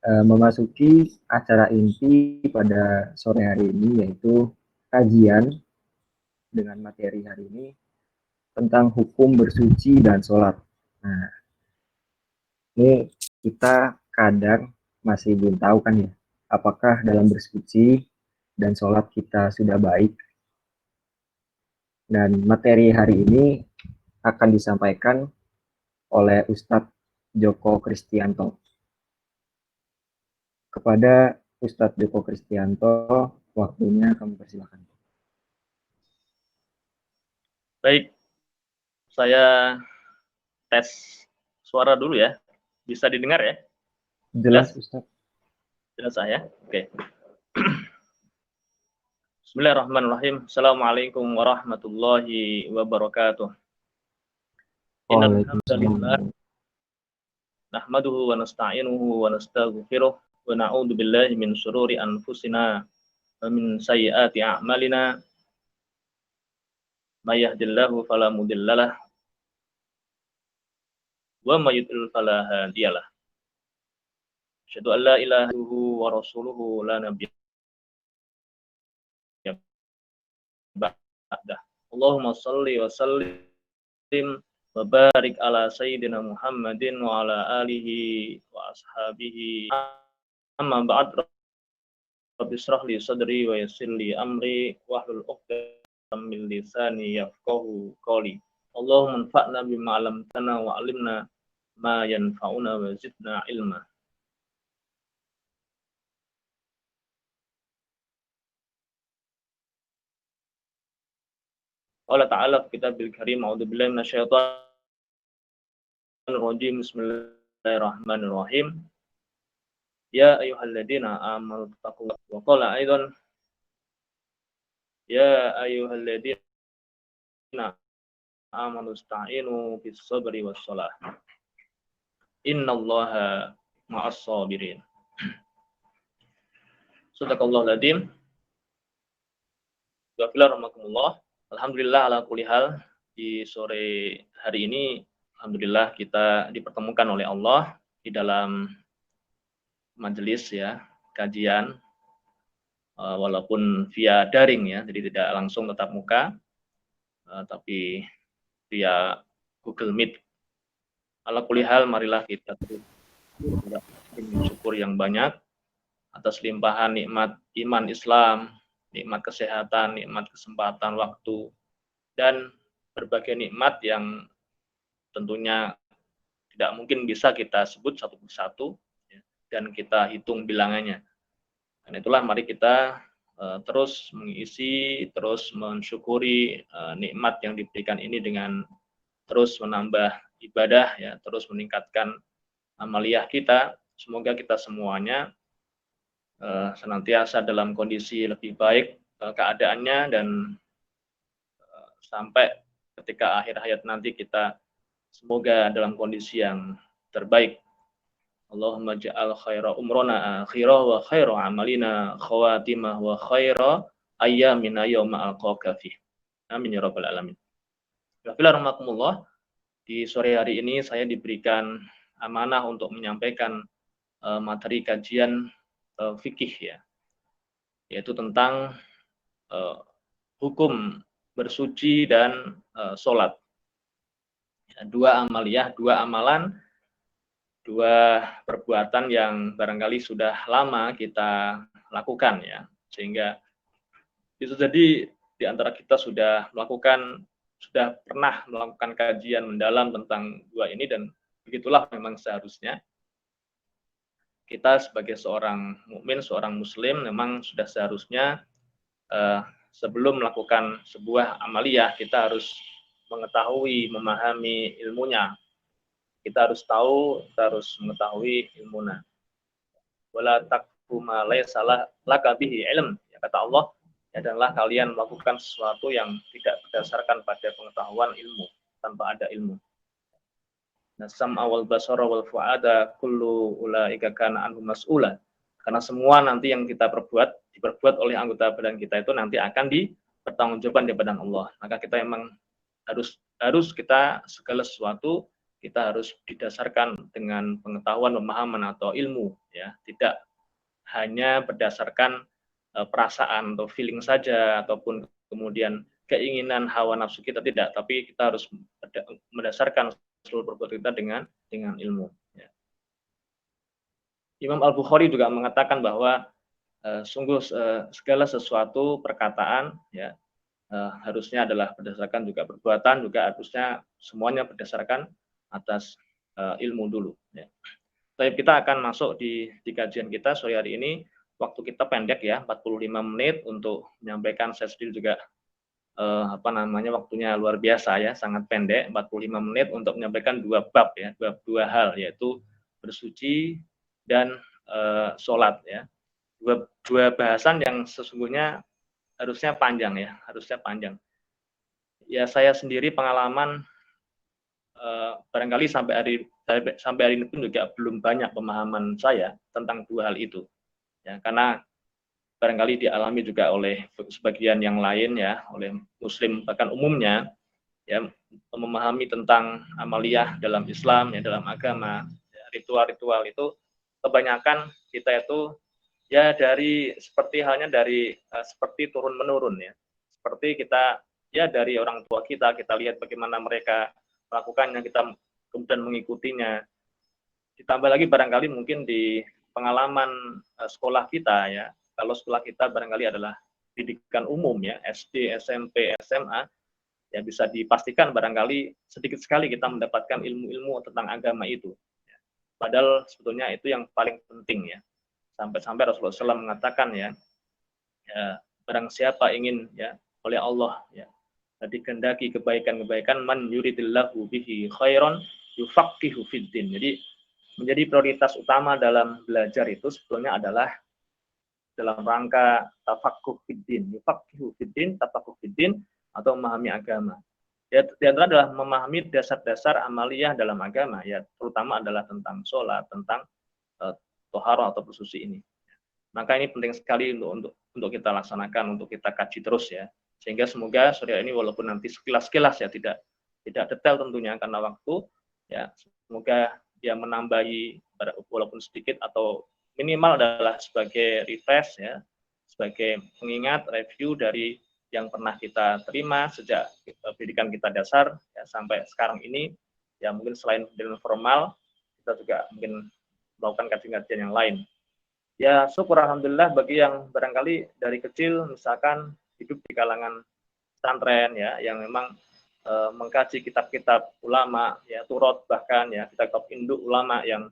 memasuki acara inti pada sore hari ini, yaitu kajian dengan materi hari ini tentang hukum bersuci dan sholat. Nah, ini kita kadang masih belum tahu kan ya, apakah dalam bersuci dan sholat kita sudah baik. Dan materi hari ini akan disampaikan oleh Ustadz Joko Kristianto. Kepada Ustadz Joko Kristianto, waktunya kami persilakan. Baik, saya tes suara dulu ya. Bisa didengar ya? Jelas, Ustadz. Jelas saya? Oke. Bismillahirrahmanirrahim. Assalamualaikum warahmatullahi wabarakatuh. Innal hamdalillah nahmaduhu wa nasta'inuhu wa nastaghfiruh wa na'udzu billahi min syururi anfusina wa min sayyiati a'malina. May yahdihillahu fala mudhillalah wa may yudlil fala hadiyalah. Asyhadu an la ilaha illallah wa rasuluhu la nabiyya ba'dah. Allahumma shalli wa sallim wa barik ala sayyidina Muhammadin wa ala alihi wa ashabihi. Amma ba'd. Rabbi shrah li sadri wa yassir li amri wahlul 'uqdatam min lisani yafqahu qawli. Allahumma anfa'na bima 'allamtana wa 'allimna ma yanfa'una wa zidna ilma. Allah Ta'ala kitabil karim, a'udzubillahi minasyaitonir rajim, bismillahirrahmanirrahim. Ya ayyuhalladzina amanu taqullaha wa qala aidan ya ayyuhalladzina amanu ista'inu bis sabri was shalah. Innallaha ma'as sabirin. Sadaqallahul adzim. Bismillahirrahmanirrahim. Alhamdulillah ala kulli hal, di sore hari ini alhamdulillah kita dipertemukan oleh Allah di dalam majelis ya, kajian walaupun via daring ya, jadi tidak langsung tatap muka tapi via Google Meet. Ala kulli hal, marilah kita bersyukur yang banyak atas limpahan nikmat iman Islam, nikmat kesehatan, nikmat kesempatan waktu, dan berbagai nikmat yang tentunya tidak mungkin bisa kita sebut satu persatu ya, dan kita hitung bilangannya. Dan itulah mari kita terus mengisi, terus mensyukuri nikmat yang diberikan ini dengan terus menambah ibadah ya, terus meningkatkan amaliyah kita. Semoga kita semuanya senantiasa dalam kondisi lebih baik keadaannya, dan sampai ketika akhir hayat nanti kita semoga dalam kondisi yang terbaik. Allahumma ja'al khaira umrona akhirah wa khaira amalina khawatimah wa khaira ayyamina yawma alqaka fih. Amin ya rabbal alamin. Bismillahirrahmanirrahim. Di sore hari ini saya diberikan amanah untuk menyampaikan materi kajian fikih ya, yaitu tentang hukum bersuci dan sholat. Dua amaliyah, dua amalan, dua perbuatan yang barangkali sudah lama kita lakukan ya, sehingga bisa jadi di antara kita sudah pernah melakukan kajian mendalam tentang dua ini, dan begitulah memang seharusnya. Kita sebagai seorang mukmin, seorang muslim, memang sudah seharusnya sebelum melakukan sebuah amaliyah kita harus mengetahui, memahami ilmunya. Kita harus tahu, kita harus mengetahui ilmunya. Wala taqfu ma laysa laka bihi ilm, ya kata Allah, ya, adalah kalian melakukan sesuatu yang tidak berdasarkan pada pengetahuan ilmu, tanpa ada ilmu. Sam'a wal basara wal fu'ada kullu ulaika kana anhu mas'ula. Karena semua nanti yang kita diperbuat oleh anggota badan kita itu nanti akan dipertanggungjawabkan di hadapan Allah. Maka kita memang harus kita segala sesuatu kita harus didasarkan dengan pengetahuan, pemahaman atau ilmu, ya, tidak hanya berdasarkan perasaan atau feeling saja, ataupun kemudian keinginan hawa nafsu kita, tidak, tapi kita harus mendasarkan seluruh perbuatan kita dengan ilmu. Ya. Imam Al-Bukhari juga mengatakan bahwa sungguh segala sesuatu perkataan, ya, harusnya adalah berdasarkan juga perbuatan, juga harusnya semuanya berdasarkan atas ilmu dulu. Ya. Tapi kita akan masuk di kajian kita sore hari ini. Waktu kita pendek ya, 45 menit untuk menyampaikan. Saya sendiri juga waktunya luar biasa ya, sangat pendek, 45 menit untuk menyampaikan dua bab ya, dua hal, yaitu bersuci dan sholat ya. Dua bahasan yang sesungguhnya harusnya panjang ya, harusnya panjang. Ya, saya sendiri pengalaman barangkali sampai hari ini pun juga belum banyak pemahaman saya tentang dua hal itu. Ya, karena barangkali dialami juga oleh sebagian yang lain ya, oleh muslim bahkan umumnya, ya, memahami tentang amaliyah dalam Islam ya, dalam agama, ya, ritual-ritual itu kebanyakan kita itu ya seperti seperti turun menurun ya. Seperti kita ya dari orang tua kita lihat bagaimana mereka melakukannya, kita kemudian mengikutinya. Ditambah lagi barangkali mungkin di pengalaman sekolah kita ya, kalau sekolah kita barangkali adalah pendidikan umum ya, SD, SMP, SMA, ya bisa dipastikan barangkali sedikit sekali kita mendapatkan ilmu-ilmu tentang agama itu. Padahal sebetulnya itu yang paling penting ya. Sampai-sampai Rasulullah SAW mengatakan ya, barang siapa ingin ya oleh Allah ya dikehendaki kebaikan-kebaikan, man yuridillahu bihi khairan yufaqihu fiddin. Jadi menjadi prioritas utama dalam belajar itu sebetulnya adalah dalam rangka tafaqquh fiddin, yufaqihu fiddin, tafaqquh fiddin, atau memahami agama. Ya, di antara adalah memahami dasar-dasar amaliyah dalam agama, ya, terutama adalah tentang sholat, tentang toharoh atau bersuci ini. Maka ini penting sekali untuk kita laksanakan, untuk kita kaji terus ya. Sehingga semoga sore ini walaupun nanti sekilas-sekilas ya, tidak detail tentunya karena waktu, ya, semoga dia menambahi walaupun sedikit atau minimal adalah sebagai refresh ya, sebagai pengingat, review dari yang pernah kita terima sejak pendidikan kita dasar ya, sampai sekarang ini. Ya, mungkin selain pendidikan formal, kita juga mungkin melakukan kajian-kajian yang lain. Ya, syukur alhamdulillah bagi yang barangkali dari kecil misalkan hidup di kalangan pesantren ya, yang memang mengkaji kitab-kitab ulama ya, turot bahkan ya, kitab-kitab induk ulama yang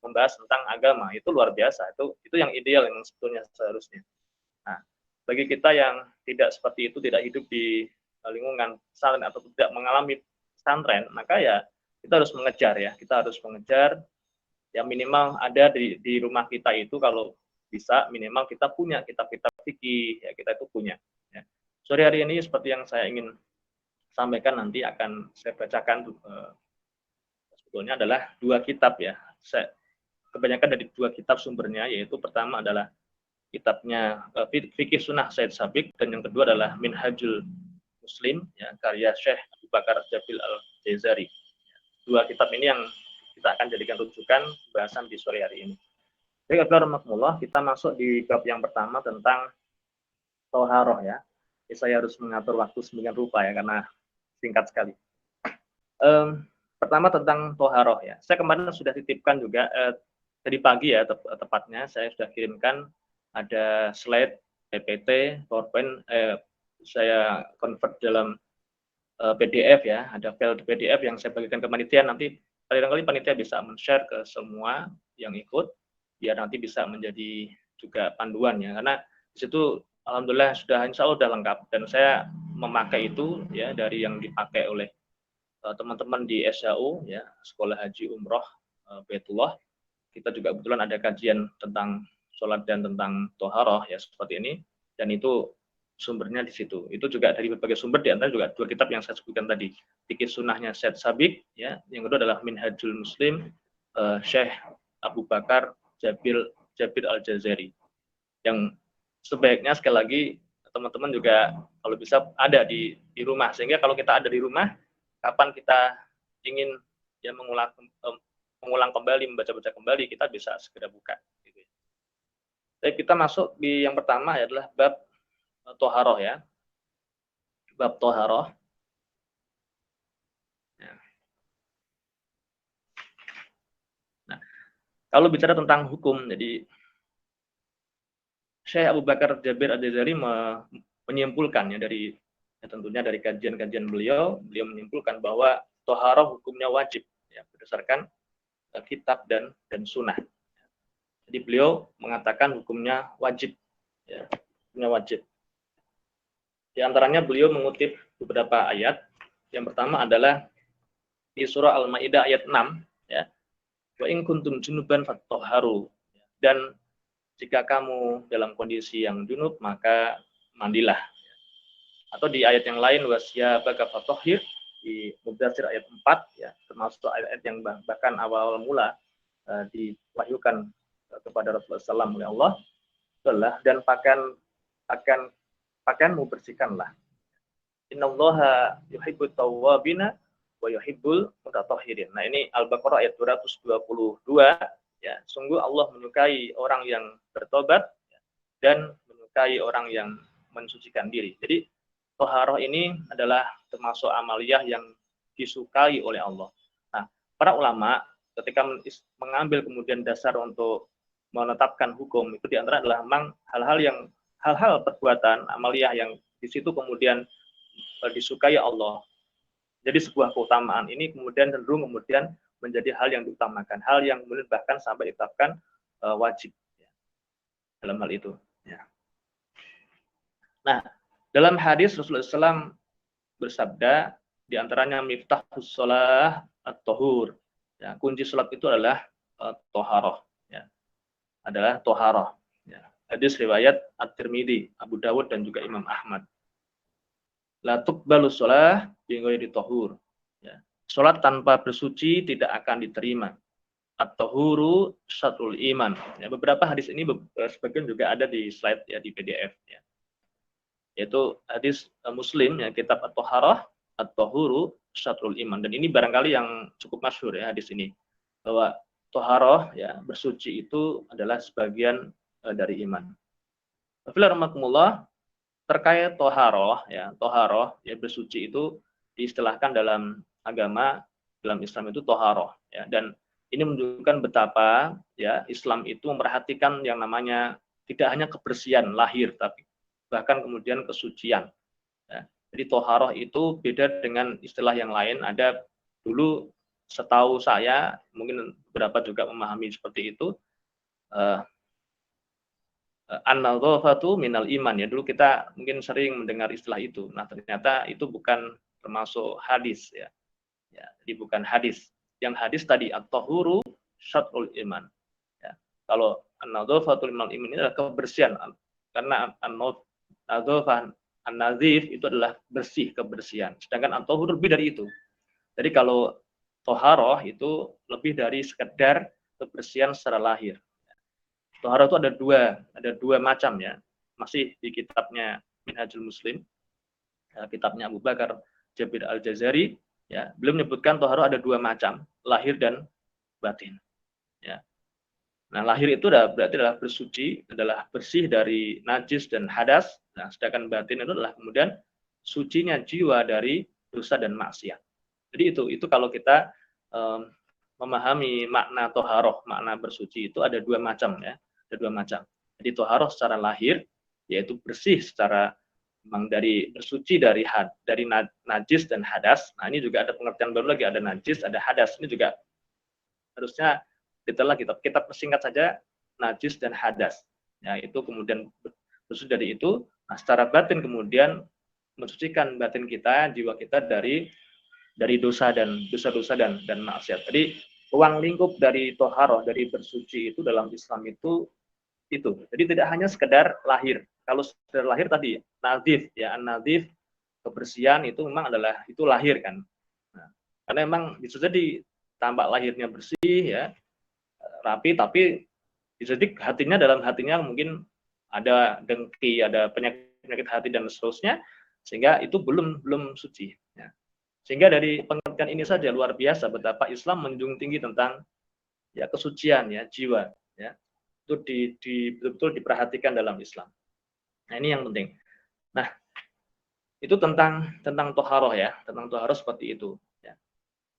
membahas tentang agama, itu luar biasa. Itu yang ideal yang sebetulnya seharusnya. Nah, bagi kita yang tidak seperti itu, tidak hidup di lingkungan pesantren atau tidak mengalami pesantren, maka ya kita harus mengejar ya, kita harus mengejar ya, minimal ada di rumah kita itu, kalau bisa minimal kita punya kitab-kitab fikih ya, kita itu punya ya. Sore hari ini seperti yang saya ingin sampaikan nanti akan saya bacakan sebetulnya adalah dua kitab ya. Kebanyakan dari dua kitab sumbernya, yaitu pertama adalah kitabnya Fikih Sunnah Said Sabiq, dan yang kedua adalah Minhajul Muslim ya, karya Syekh Abu Bakar Jabil Al-Jazari. Dua kitab ini yang kita akan jadikan rujukan bahasan di sore hari ini. Baik, kita masuk di bab yang pertama tentang toharoh ya. Jadi saya harus mengatur waktu sedemikian rupa ya, karena singkat sekali. Pertama tentang toharoh ya. Saya kemarin sudah titipkan juga tadi pagi ya, tepatnya saya sudah kirimkan ada slide PPT, PowerPoint, saya convert dalam PDF ya, ada file PDF yang saya bagikan ke panitia. Nanti barangkali panitia bisa men-share ke semua yang ikut, biar nanti bisa menjadi juga panduan ya, karena di situ alhamdulillah insya Allah sudah lengkap, dan saya memakai itu ya dari yang dipakai oleh teman-teman di SHU ya, Sekolah Haji Umroh Baitullah. Kita juga kebetulan ada kajian tentang sholat dan tentang toharoh ya, seperti ini, dan itu sumbernya di situ. Itu juga dari berbagai sumber, di antara juga dua kitab yang saya sebutkan tadi, Fikih Sunnahnya Syed Sabiq ya, yang kedua adalah Minhajul Muslim Syekh Abu Bakar Jabil Al-Jazari, yang sebaiknya sekali lagi teman-teman juga kalau bisa ada di rumah, sehingga kalau kita ada di rumah, kapan kita ingin ya mengulang kembali, membaca-baca kembali, kita bisa segera buka. Gitu. Jadi kita masuk di yang pertama adalah bab toharoh ya, bab toharoh. Ya. Nah, kalau bicara tentang hukum, jadi Syekh Abu Bakar Jabir Al-Jazari menyimpulkan ya tentunya dari kajian-kajian beliau menyimpulkan bahwa toharoh hukumnya wajib ya, berdasarkan kitab dan sunnah. Jadi beliau mengatakan hukumnya wajib, ya, hukumnya wajib. Di antaranya beliau mengutip beberapa ayat. Yang pertama adalah di surah Al-Maidah ayat 6, ya. Wa in kuntum junuban fatahharu. Dan jika kamu dalam kondisi yang junub maka mandilah. Atau di ayat yang lain wasyabaka fatahhir di Mudatsir ayat 4 ya, termasuk ayat yang bahkan awal mula diwahyukan kepada Rasulullah SAW oleh Allah adalah dan pakaianmu bersihkanlah. Innallaha yuhibbut tawwabina wa yuhibbul mutatahhirin. Nah, ini Al-Baqarah ayat 222 ya. Sungguh Allah menyukai orang yang bertobat ya, dan menyukai orang yang mensucikan diri. Jadi toharoh ini adalah termasuk amaliyah yang disukai oleh Allah. Nah, para ulama ketika mengambil kemudian dasar untuk menetapkan hukum itu diantara adalah memang hal-hal perbuatan amaliyah yang di situ kemudian disukai Allah. Jadi sebuah keutamaan ini kemudian cenderung kemudian menjadi hal yang diutamakan, hal yang kemudian bahkan sampai ditetapkan wajib ya, dalam hal itu. Ya. Nah, dalam hadis Rasulullah SAW bersabda diantaranya miftahus sholah at-tohur. Ya, kunci sholat itu adalah toharoh. Ya. Adalah toharoh. Ya. Hadis riwayat At-Tirmidzi, Abu Dawud dan juga Imam Ahmad. La tuqbalu sholah bi ghairi tohur. Ya. Sholat tanpa bersuci tidak akan diterima. At-tohuru syatrul iman. Ya, beberapa hadis ini sebagian juga ada di slide ya di PDF. Ya. Yaitu hadis Muslim ya, kitab At-Toharah At-Tohuru syatrul iman, dan ini barangkali yang cukup masyhur ya hadis ini, bahwa toharoh ya bersuci itu adalah sebagian dari iman. Bismillahirrahmanirrahim. Terkait toharoh ya bersuci itu diistilahkan dalam agama, dalam Islam itu toharoh ya, dan ini menunjukkan betapa ya Islam itu memperhatikan yang namanya tidak hanya kebersihan lahir tapi bahkan kemudian kesucian. Ya. Jadi toharoh itu beda dengan istilah yang lain. Ada dulu setahu saya, mungkin beberapa juga memahami seperti itu, an-nadhafatu minal iman ya. Dulu kita mungkin sering mendengar istilah itu. Nah, ternyata itu bukan termasuk hadis ya. Ya, jadi bukan hadis. Yang hadis tadi at-tahuru syatrul iman. Ya. Kalau an-nadhafatu minal iman ini adalah kebersihan, karena an-nazif itu adalah bersih, kebersihan. Sedangkan at-tahur lebih dari itu. Jadi kalau toharoh itu lebih dari sekedar kebersihan secara lahir. Toharoh itu ada dua macam ya. Masih di kitabnya Minhajul Muslim, kitabnya Abu Bakar Jabir Al-Jazari, ya, beliau menyebutkan toharoh ada dua macam, lahir dan batin. Ya. Nah, lahir itu berarti adalah bersuci, adalah bersih dari najis dan hadas. Nah, sedangkan batin itu adalah kemudian sucinya jiwa dari dosa dan maksiat. Jadi itu kalau kita memahami makna toharoh, makna bersuci itu ada dua macam ya, ada dua macam. Jadi toharoh secara lahir yaitu bersih secara memang dari bersuci dari najis dan hadas. Nah, ini juga ada pengertian baru lagi, ada najis, ada hadas. Ini juga harusnya detail lagi, kita persingkat saja najis dan hadas. Ya, itu kemudian bersuci dari itu. Nah, secara batin kemudian mensucikan batin kita, jiwa kita dari dosa dan dosa-dosa dan maksiat. Jadi ruang lingkup dari toharoh, dari bersuci itu dalam Islam itu. Jadi tidak hanya sekedar lahir. Kalau sekedar lahir tadi nadif ya, an-nadif kebersihan itu memang adalah itu lahir kan. Nah, karena memang bisa jadi tampak lahirnya bersih ya, rapi, tapi bisa jadi dalam hatinya mungkin ada dengki, ada penyakit hati dan seterusnya, sehingga itu belum suci. Ya. Sehingga dari pengertian ini saja luar biasa betapa Islam menjunjung tinggi tentang ya kesucian ya jiwa ya. Itu betul-betul diperhatikan dalam Islam. Nah, ini yang penting. Nah, itu tentang toharoh ya, tentang toharoh seperti itu ya.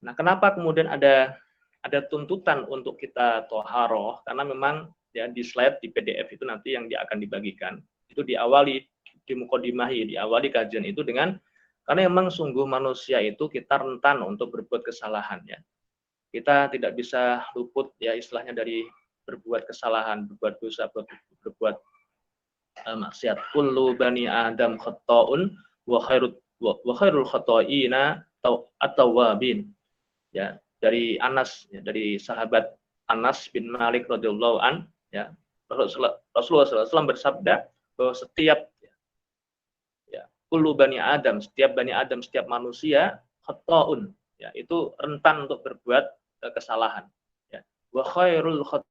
Nah, kenapa kemudian ada tuntutan untuk kita toharoh? Karena memang ya di slide di PDF itu nanti yang akan dibagikan itu diawali dimukodimahi, diawali kajian itu dengan karena memang sungguh manusia itu kita rentan untuk berbuat kesalahan ya. Kita tidak bisa luput ya istilahnya dari berbuat kesalahan, berbuat dosa, berbuat maksiat. Kullu bani Adam khata'un wa khairul khata'ina at-tawwabin. Ya, dari Anas ya, dari sahabat Anas bin Malik radhiyallahu an ya. Rasulullah SAW bersabda bahwa setiap ya, kullu bani Adam, setiap bani Adam, setiap manusia khata'un ya, itu rentan untuk berbuat kesalahan ya. Wa khairul khata'ina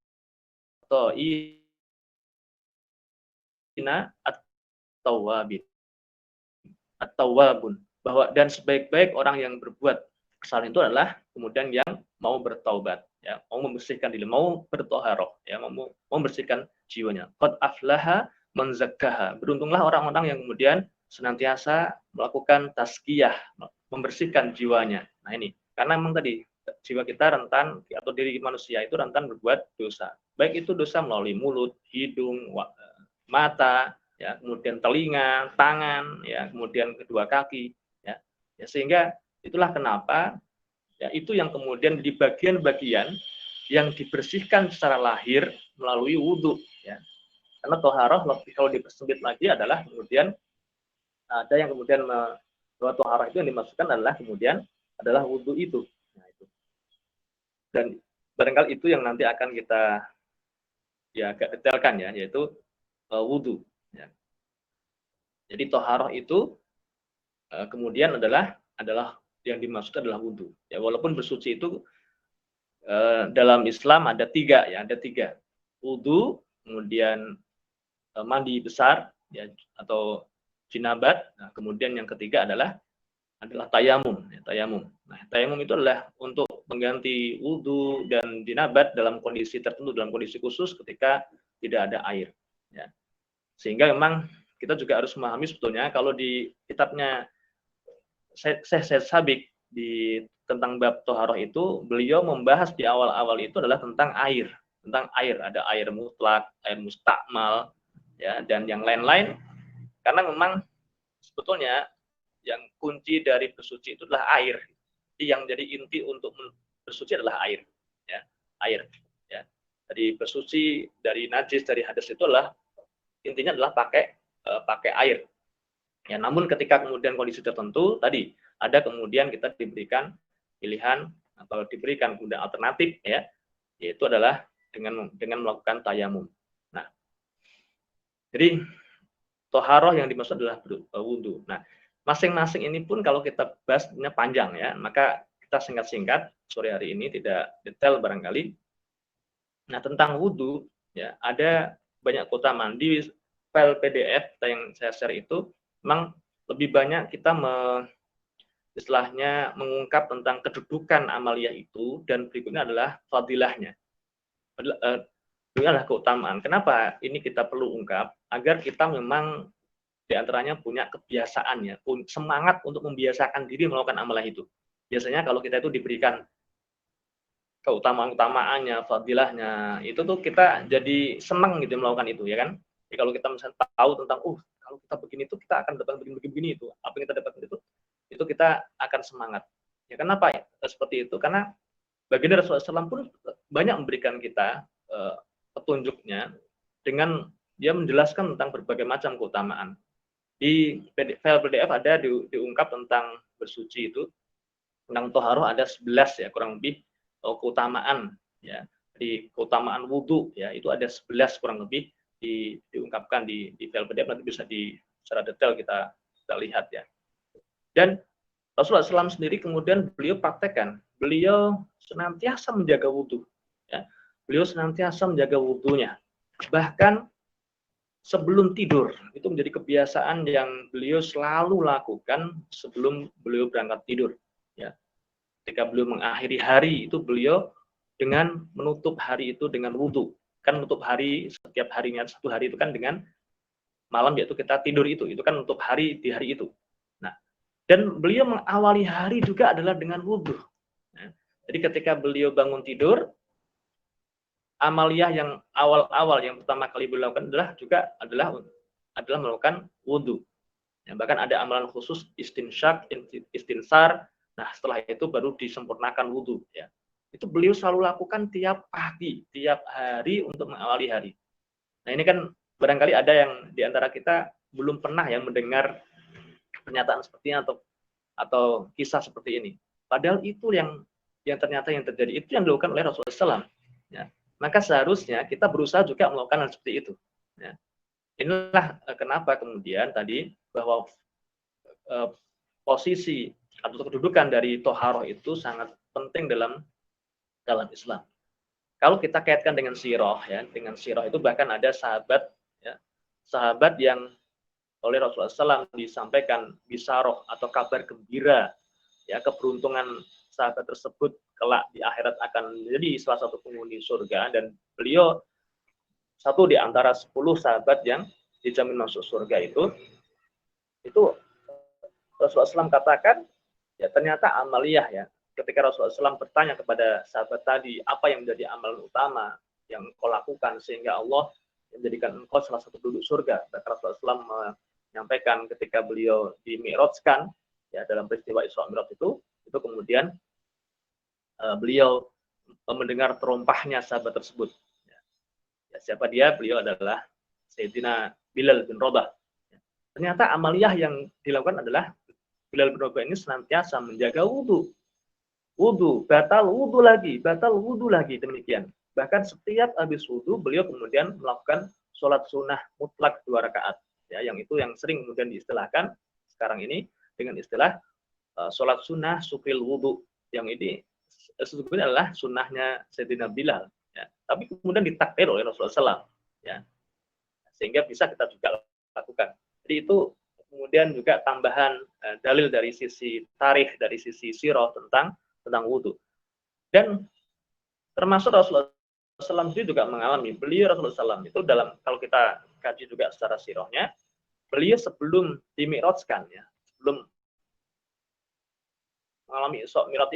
at-tawwabin. At-tawwabun, bahwa dan sebaik-baik orang yang berbuat kesalahan itu adalah kemudian yang mau bertaubat ya, mau membersihkan diri, mau bertoharoh ya, mau membersihkan jiwanya. Qad aflaha man zakkaha. Beruntunglah orang-orang yang kemudian senantiasa melakukan tazkiyah, membersihkan jiwanya. Nah, ini karena memang tadi jiwa kita rentan atau diri manusia itu rentan berbuat dosa. Baik itu dosa melalui mulut, hidung, mata, ya, kemudian telinga, tangan, ya, kemudian kedua kaki, ya. Ya, sehingga itulah kenapa ya itu yang kemudian di bagian-bagian yang dibersihkan secara lahir melalui wudhu, ya. Karena toharoh kalau dipersempit lagi adalah kemudian ada yang kemudian bahwa toharoh itu yang dimaksudkan adalah kemudian adalah wudhu itu. Nah, itu. Dan barangkali itu yang nanti akan kita ya agak detailkan ya, yaitu wudhu. Ya. Jadi toharoh itu kemudian adalah yang dimaksud adalah wudhu. Ya, walaupun bersuci itu dalam Islam ada tiga ya, ada tiga. Wudhu, kemudian mandi besar ya, atau jinabat. Nah, kemudian yang ketiga adalah tayamum. Ya, tayamum. Nah, tayamum itu adalah untuk mengganti wudhu dan jinabat dalam kondisi tertentu, dalam kondisi khusus ketika tidak ada air. Ya. Sehingga memang kita juga harus memahami sebetulnya kalau di kitabnya Syekh Sabik di tentang bab toharoh itu beliau membahas di awal-awal itu adalah tentang air, ada air mutlak, air mustakmal, ya, dan yang lain-lain. Karena memang sebetulnya yang kunci dari bersuci itu adalah air. Jadi yang jadi inti untuk bersuci adalah air, ya, air. Ya. Dari bersuci, dari najis, dari hadas itu adalah intinya adalah pakai air. Ya, namun ketika kemudian kondisi tertentu tadi ada kemudian kita diberikan pilihan atau diberikan kemudian alternatif ya, yaitu adalah dengan melakukan tayamum. Nah, jadi toharoh yang dimaksud adalah wudhu. Nah, masing-masing ini pun kalau kita bahasnya panjang ya, maka kita singkat-singkat sore hari ini, tidak detail barangkali. Nah, tentang wudhu ya ada banyak keutamaan di file PDF yang saya share itu. Memang lebih banyak kita istilahnya mengungkap tentang kedudukan amaliyah itu, dan berikutnya adalah fadilahnya. Ini adalah keutamaan. Kenapa ini kita perlu ungkap? Agar kita memang diantaranya punya kebiasaannya, semangat untuk membiasakan diri melakukan amalah itu. Biasanya kalau kita itu diberikan keutamaan-utamaannya, fadilahnya, itu tuh kita jadi senang gitu melakukan itu, ya kan? Jadi kalau kita misalnya tahu tentang, kalau kita begini tuh kita akan dapat begini itu, apa yang kita dapat itu kita akan semangat. Ya kenapa ya seperti itu? Karena baginda Rasulullah SAW pun banyak memberikan kita petunjuknya dengan dia menjelaskan tentang berbagai macam keutamaan. Di file PDF ada diungkap tentang bersuci itu, tentang toharoh ada 11 ya kurang lebih keutamaan ya. Di keutamaan wudhu ya itu ada 11 kurang lebih diungkapkan di file PDF, nanti bisa secara detail kita lihat ya. Dan Rasulullah SAW sendiri kemudian beliau praktekkan, beliau senantiasa menjaga wudhu ya. Beliau senantiasa menjaga wudhunya, bahkan sebelum tidur itu menjadi kebiasaan yang beliau selalu lakukan sebelum beliau berangkat tidur. ketika beliau mengakhiri hari itu beliau dengan menutup hari itu dengan wudhu. Kan menutup hari setiap harinya, satu hari itu kan dengan malam, yaitu kita tidur itu kan menutup hari di hari itu. Nah, dan beliau mengawali hari juga adalah dengan wudhu. Nah, jadi ketika beliau bangun tidur, amaliyah yang awal-awal yang pertama kali beliau lakukan adalah melakukan wudhu. Ya, bahkan ada amalan khusus istinsyak, istinsar. Nah, setelah itu baru disempurnakan wudhu. Ya. Itu beliau selalu lakukan tiap pagi, tiap hari untuk mengawali hari. Nah, ini kan barangkali ada yang di antara kita belum pernah yang mendengar pernyataan seperti ini atau kisah seperti ini. Padahal itu yang ternyata yang terjadi, itu yang dilakukan oleh Rasulullah SAW. Ya. Maka seharusnya kita berusaha juga melakukan hal seperti itu. Ya. Inilah kenapa kemudian tadi bahwa posisi atau kedudukan dari toharoh itu sangat penting dalam Islam. Kalau kita kaitkan dengan sirah, ya, dengan sirah itu bahkan ada sahabat, ya, sahabat yang oleh Rasulullah SAW disampaikan bisaroh atau kabar gembira, ya, keberuntungan sahabat tersebut kelak di akhirat akan menjadi salah satu penghuni surga, dan beliau satu di antara 10 sahabat yang dijamin masuk surga itu Rasulullah SAW katakan, ya ternyata amaliyah, ya. Ketika Rasulullah SAW bertanya kepada sahabat tadi, apa yang menjadi amalan utama yang kau lakukan sehingga Allah menjadikan engkau salah satu penduduk surga. Maka Rasulullah SAW menyampaikan ketika beliau dimi'rajkan, ya, dalam peristiwa Isra Mi'raj itu kemudian beliau mendengar terompahnya sahabat tersebut. Ya, siapa dia? Beliau adalah Sayyidina Bilal bin Rabah. Ya. Ternyata amaliyah yang dilakukan adalah Bilal bin Rabah ini senantiasa menjaga wudhu, batal wudhu lagi, demikian. Bahkan setiap habis wudhu, beliau kemudian melakukan sholat sunnah mutlak 2 rakaat. Ya, yang itu yang sering kemudian diistilahkan sekarang ini dengan istilah sholat sunnah sukril wudhu. Yang ini sebetulnya adalah sunnahnya Sayyidina Bilal. Ya. Tapi kemudian ditakdir oleh Rasulullah SAW. Ya. Sehingga bisa kita juga lakukan. Jadi itu kemudian juga tambahan dalil dari sisi tarikh, dari sisi sirah tentang wudhu. Dan termasuk Rasulullah SAW itu juga mengalami, beliau Rasulullah SAW itu dalam, kalau kita kaji juga secara sirahnya, beliau sebelum dimi'rajkan, ya, sebelum mengalami Isra Mi'raj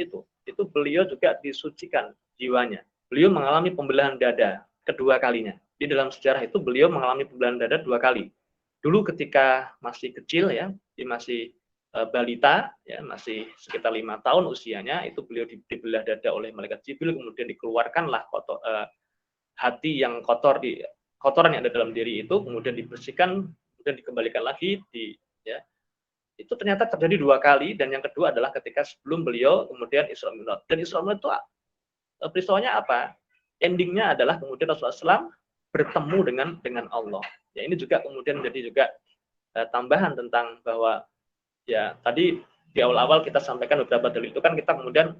itu beliau juga disucikan jiwanya. Beliau mengalami pembelahan dada kedua kalinya. Di dalam sejarah itu beliau mengalami pembelahan dada 2 kali. Dulu ketika masih kecil, ya, dia masih balita, ya, masih sekitar 5 tahun usianya, itu beliau dibelah dada oleh malaikat Jibril, kemudian dikeluarkanlah hati yang kotoran yang ada dalam diri itu, kemudian dibersihkan, kemudian dikembalikan lagi, ya. Itu ternyata terjadi 2 kali, dan yang kedua adalah ketika sebelum beliau kemudian Isra Mi'raj. Dan Isra Mi'raj itu peristiwanya apa? Endingnya adalah kemudian Rasulullah SAW bertemu dengan Allah. Ya, ini juga kemudian menjadi juga tambahan tentang bahwa, ya, tadi di awal-awal kita sampaikan beberapa dalil itu kan kita kemudian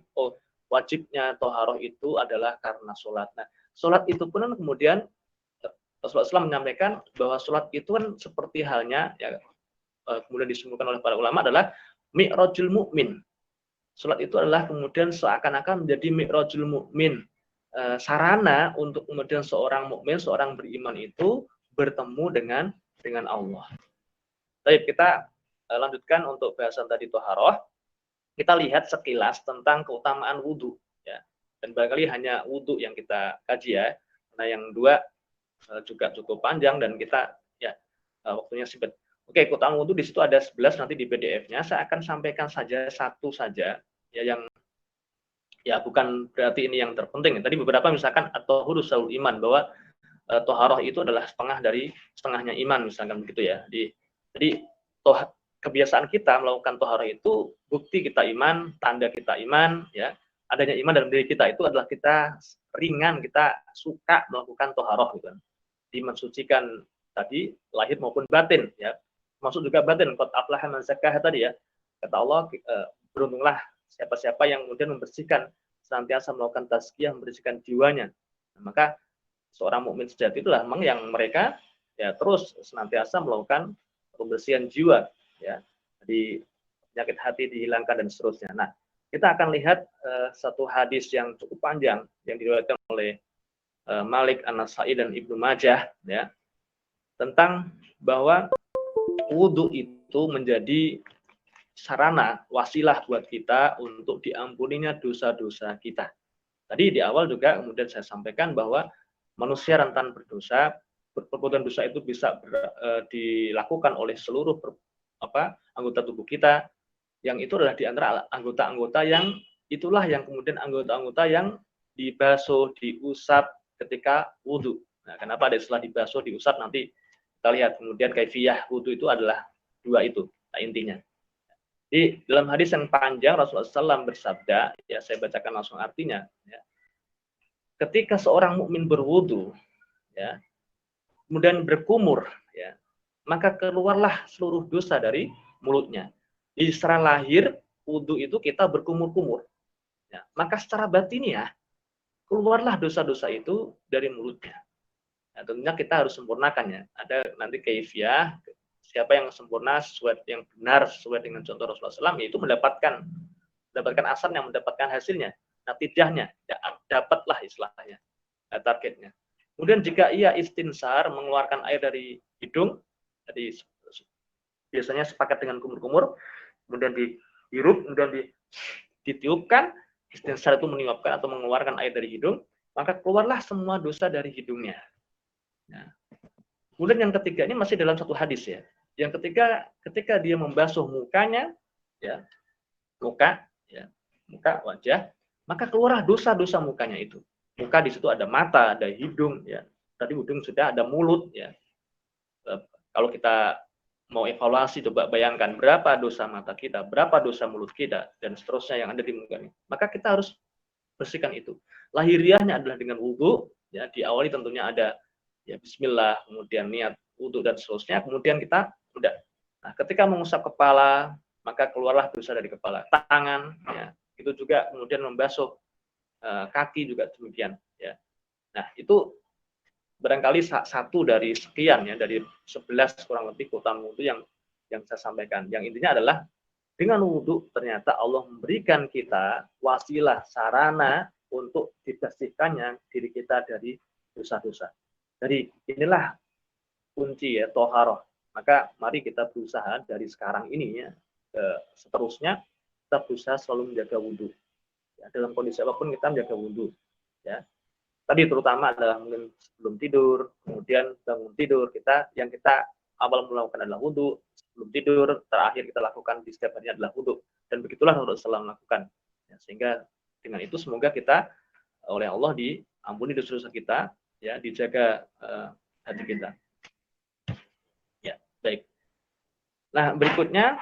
wajibnya toharoh itu adalah karena sholat. Nah, sholat itu pun kemudian Rasulullah SAW menyampaikan bahwa sholat itu kan seperti halnya, ya, kemudian disebutkan oleh para ulama adalah mi'rajul mukmin. Sholat itu adalah kemudian seakan-akan menjadi mi'rajul mukmin, sarana untuk kemudian seorang mukmin, seorang beriman itu bertemu dengan Allah. Baik, kita lanjutkan untuk bahasan tadi toharoh. Kita lihat sekilas tentang keutamaan wudhu, ya. Dan barangkali hanya wudhu yang kita kaji, ya. Nah, yang 2 juga cukup panjang dan kita, ya, waktunya singkat. Oke, keutamaan wudhu di situ ada 11 nanti di PDF-nya. Saya akan sampaikan saja satu saja, ya, yang, ya, bukan berarti ini yang terpenting. Tadi beberapa misalkan atau hurusul iman, bahwa toharoh itu adalah setengahnya iman, misalkan begitu, ya. Jadi kebiasaan kita melakukan toharoh itu bukti kita iman, tanda kita iman, ya. Adanya iman dalam diri kita itu adalah kita ringan, kita suka melakukan toharoh, gitu. Dimensucikan tadi lahir maupun batin, ya. Masuk juga batin, qad aflaha man zakkaha tadi, ya. Kata Allah, beruntunglah siapa-siapa yang kemudian membersihkan, senantiasa melakukan tazkiyah, membersihkan jiwanya. Nah, maka seorang mukmin sejati itulah memang yang mereka, ya, terus senantiasa melakukan pembersihan jiwa, ya. Jadi penyakit hati dihilangkan dan seterusnya. Nah, kita akan lihat satu hadis yang cukup panjang yang diriwayatkan oleh Malik, An-Nasai dan Ibnu Majah ya, tentang bahwa wudhu itu menjadi sarana, wasilah buat kita untuk diampuninya dosa-dosa kita. Tadi di awal juga kemudian saya sampaikan bahwa manusia rentan berdosa, perbuatan dosa itu bisa dilakukan oleh seluruh anggota tubuh kita, yang itu adalah di antara anggota-anggota yang itulah yang kemudian anggota-anggota yang dibasuh, diusap ketika wudhu. Nah, kenapa ada istilah dibasuh, diusap, nanti kita lihat kemudian kaifiyah wudhu itu adalah dua itu, nah, intinya. Di dalam hadis yang panjang Rasulullah SAW bersabda, ya saya bacakan langsung artinya. Ya, ketika seorang mukmin berwudu, ya, kemudian berkumur, ya, maka keluarlah seluruh dosa dari mulutnya. Di secara lahir wudu itu kita berkumur-kumur, ya, maka secara batiniah keluarlah dosa-dosa itu dari mulutnya. Nah, tentunya kita harus sempurnakannya. Ada nanti kaifiyah. Siapa yang sempurna sesuai yang benar sesuai dengan contoh Rasulullah SAW, yaitu mendapatkan asar yang mendapatkan hasilnya, natijahnya, dapatlah istilahnya, targetnya. Kemudian jika ia istinsar mengeluarkan air dari hidung, jadi biasanya sepakat dengan kumur-kumur, kemudian dihirup, kemudian ditiupkan, istinsar itu meniupkan atau mengeluarkan air dari hidung, maka keluarlah semua dosa dari hidungnya. Nah, kemudian yang ketiga ini masih dalam satu hadis ya. Yang ketiga, ketika dia membasuh mukanya, ya, muka, wajah, maka keluarlah dosa-dosa mukanya itu. Muka di situ ada mata, ada hidung, ya. Tadi hidung sudah ada mulut, ya. Kalau kita mau evaluasi, coba bayangkan berapa dosa mata kita, berapa dosa mulut kita, dan seterusnya yang ada di muka ini. Maka kita harus bersihkan itu. Lahiriahnya adalah dengan wudhu, ya. Diawali tentunya ada ya Bismillah, kemudian niat wudhu dan seterusnya. Kemudian kita udah. Nah, ketika mengusap kepala, maka keluarlah dosa dari kepala. Tangan, ya, itu juga kemudian membasuh kaki juga demikian. Ya. Nah, itu barangkali satu dari sekian ya, dari 11 kurang lebih keutamaan wudhu yang saya sampaikan. Yang intinya adalah dengan wudhu ternyata Allah memberikan kita wasilah, sarana untuk dibersihkannya diri kita dari dosa-dosa. Jadi inilah kunci ya, toharoh. Maka mari kita berusaha dari sekarang ini ya, seterusnya kita berusaha selalu menjaga wudhu. Ya, dalam kondisi apapun kita menjaga wudhu. Ya. Tadi terutama adalah mungkin sebelum tidur, kemudian bangun tidur, yang kita awal melakukan adalah wudhu, sebelum tidur, terakhir kita lakukan di setiap hari adalah wudhu. Dan begitulah Rasulullah SAW melakukan. Ya, sehingga dengan itu semoga kita oleh Allah diampuni dosa-dosa kita, ya, dijaga hati kita. Ya, baik. Nah, berikutnya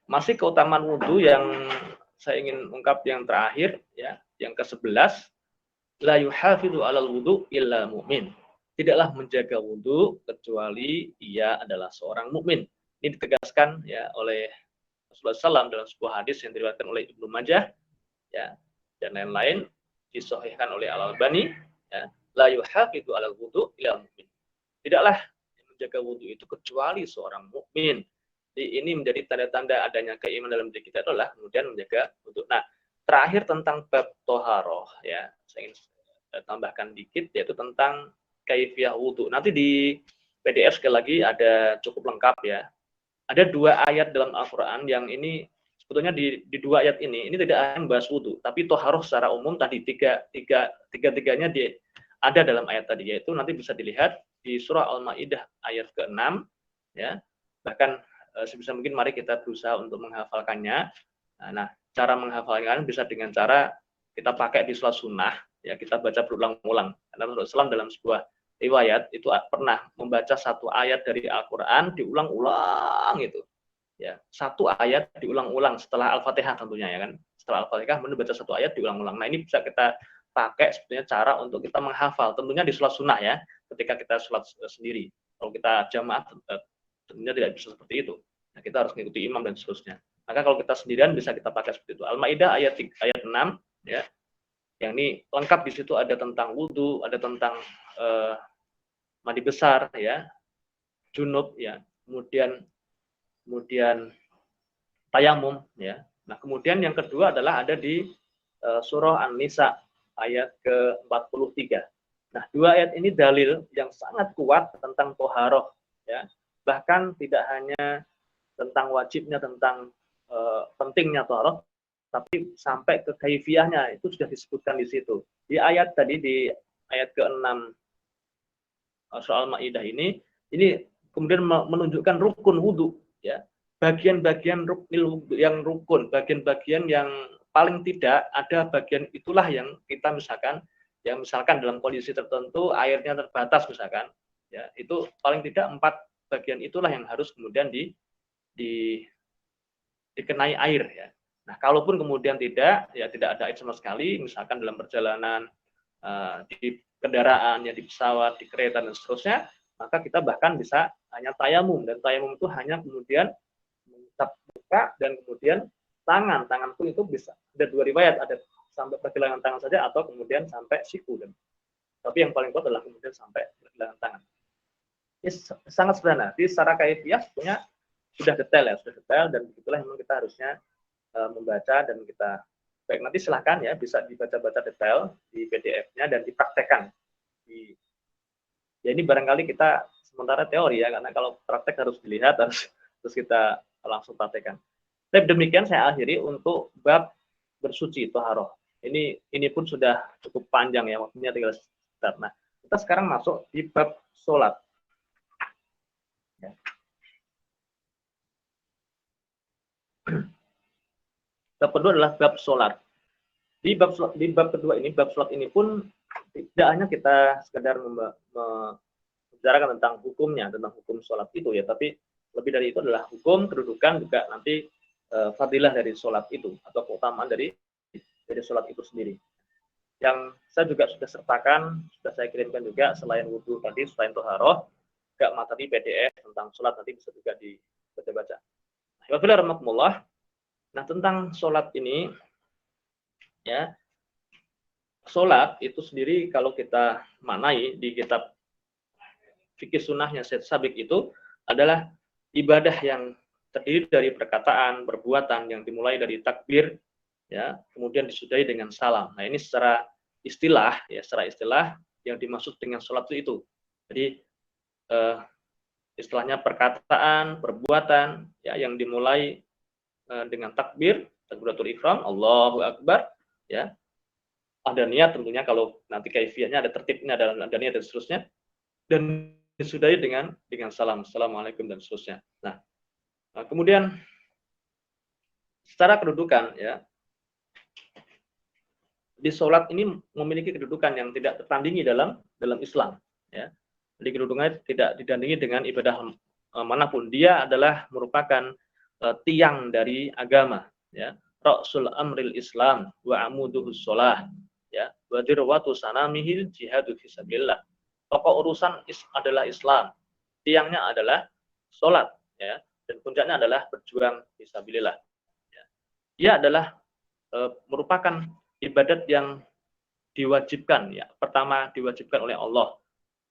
masih keutamaan wudhu yang saya ingin ungkap yang terakhir, ya, yang ke-11, la yuhafidhu 'alal wudhu illa mu'min. Tidaklah menjaga wudhu kecuali ia adalah seorang mukmin. Ini ditegaskan ya oleh Rasulullah SAW dalam sebuah hadis yang diriwayatkan oleh Ibnu Majah, ya, dan lain-lain, disahihkan oleh Al-Albani, ya, la yuhafidhu 'alal wudhu illa mu'min. Tidaklah menjaga wudhu itu kecuali seorang mukmin. Jadi ini menjadi tanda-tanda adanya keimanan dalam diri kita adalah kemudian menjaga wudhu. Nah, terakhir tentang bab toharoh, ya, saya ingin tambahkan dikit, yaitu tentang kaifiyah wudhu. Nanti di PDF sekali lagi ada cukup lengkap ya. Ada 2 ayat dalam Al-Quran yang ini sebetulnya di 2 ayat ini tidak ada yang bahas wudhu, tapi toharoh secara umum tadi tiga-tiganya ada dalam ayat tadi, yaitu nanti bisa dilihat di surah Al-Maidah ayat ke-6, ya. Bahkan sebisa mungkin mari kita berusaha untuk menghafalkannya. Nah, cara menghafalnya bisa dengan cara kita pakai di sholat sunnah, ya, kita baca berulang-ulang. Karena Rasulullah SAW dalam sebuah riwayat itu pernah membaca satu ayat dari Al-Quran diulang-ulang itu, ya, satu ayat diulang-ulang setelah Al-Fatihah tentunya, ya kan, setelah Al-Fatihah membaca satu ayat diulang-ulang. Nah, ini bisa kita pakai sebetulnya cara untuk kita menghafal, tentunya di sholat sunnah ya, ketika kita sholat sendiri. Kalau kita jamaah tentunya tidak bisa seperti itu. Nah, kita harus mengikuti imam dan seterusnya. Maka kalau kita sendirian bisa kita pakai seperti itu. Al-Maidah ayat 6, ya. Yang ini lengkap, di situ ada tentang wudhu, ada tentang mandi besar, ya, junub, ya, kemudian tayamum ya. Nah, kemudian yang kedua adalah ada di surah An-Nisa ayat ke-43. Nah, dua ayat ini dalil yang sangat kuat tentang toharoh ya. Bahkan tidak hanya tentang wajibnya, tentang pentingnya toharoh, tapi sampai ke kaifiahnya itu sudah disebutkan di situ. Di ayat tadi, di ayat ke-6 soal Maidah ini kemudian menunjukkan rukun wudhu ya, bagian-bagian yang rukun, bagian-bagian yang paling tidak ada bagian itulah yang kita misalkan dalam kondisi tertentu airnya terbatas misalkan ya, itu paling tidak 4 bagian itulah yang harus kemudian dikenai air ya. Nah, kalaupun kemudian tidak ada air sama sekali, misalkan dalam perjalanan di kendaraan, ya di pesawat, di kereta dan seterusnya, maka kita bahkan bisa hanya tayamum, dan tayamum itu hanya kemudian mengusap muka dan kemudian tangan pun itu bisa ada 2 riwayat, ada sampai pergelangan tangan saja atau kemudian sampai siku, tapi yang paling kuat adalah kemudian sampai pergelangan tangan. Ini sangat sederhana. Jadi secara kaifiah sebetulnya sudah detail dan begitulah memang kita harusnya membaca dan kita baik nanti silahkan ya bisa dibaca-baca detail di PDF-nya dan dipraktekkan. Ya ini barangkali kita sementara teori ya, karena kalau praktek harus dilihat, terus kita langsung praktekkan. Tapi demikian saya akhiri untuk bab bersuci toharoh. Ini pun sudah cukup panjang ya, waktunya tinggal sebentar. Nah, kita sekarang masuk di bab sholat. Ya. Bab kedua adalah bab sholat. Di bab kedua ini, bab sholat ini pun tidak hanya kita sekedar membicarakan tentang hukumnya, tentang hukum sholat itu ya, tapi lebih dari itu adalah hukum, kedudukan, juga nanti fadilah dari sholat itu atau keutamaan dari sholat itu sendiri. Yang saya juga sudah sertakan, sudah saya kirimkan juga selain wudhu tadi, selain toharoh, juga materi PDF tentang sholat nanti bisa juga dibaca-baca. Nah, tentang sholat ini ya, sholat itu sendiri kalau kita maknai di kitab fikih sunnahnya Syed Sabiq itu adalah ibadah yang terdiri dari perkataan, perbuatan yang dimulai dari takbir ya, kemudian disudahi dengan salam. Nah, ini secara istilah yang dimaksud dengan sholat itu. Jadi istilahnya perkataan, perbuatan ya yang dimulai dengan takbir, takbiratul ihram, Allahu Akbar ya. Ada niat tentunya, kalau nanti kaifiahnya ada tertibnya, ada niat dan seterusnya, dan disudahi dengan salam, assalamualaikum dan seterusnya. Nah, kemudian secara kedudukan ya, di sholat ini memiliki kedudukan yang tidak tertandingi dalam Islam ya. Jadi kedudukannya tidak ditandingi dengan ibadah manapun. Dia adalah merupakan tiang dari agama ya, ra'sul amril Islam wa amuduhus sholah ya, wa dirwatu sanamihil jihadu fisabilillah. Pokok urusan adalah Islam, tiangnya adalah sholat ya, dan puncaknya adalah berjuang fisabilillah ya. Dia adalah merupakan ibadat yang diwajibkan ya, pertama diwajibkan oleh Allah,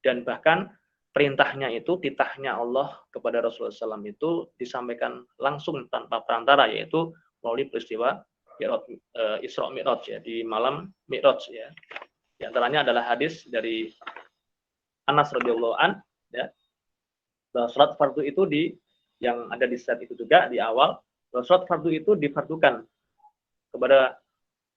dan bahkan perintahnya itu, titahnya Allah kepada Rasulullah SAW itu disampaikan langsung tanpa perantara, yaitu melalui peristiwa Isra Mi'raj ya, di malam Mi'raj ya. Di antaranya adalah hadis dari Anas radhiyallahu an ya, bahwa sholat fardu itu yang ada di saat itu juga di awal, bahwa sholat fardu itu difardukan kepada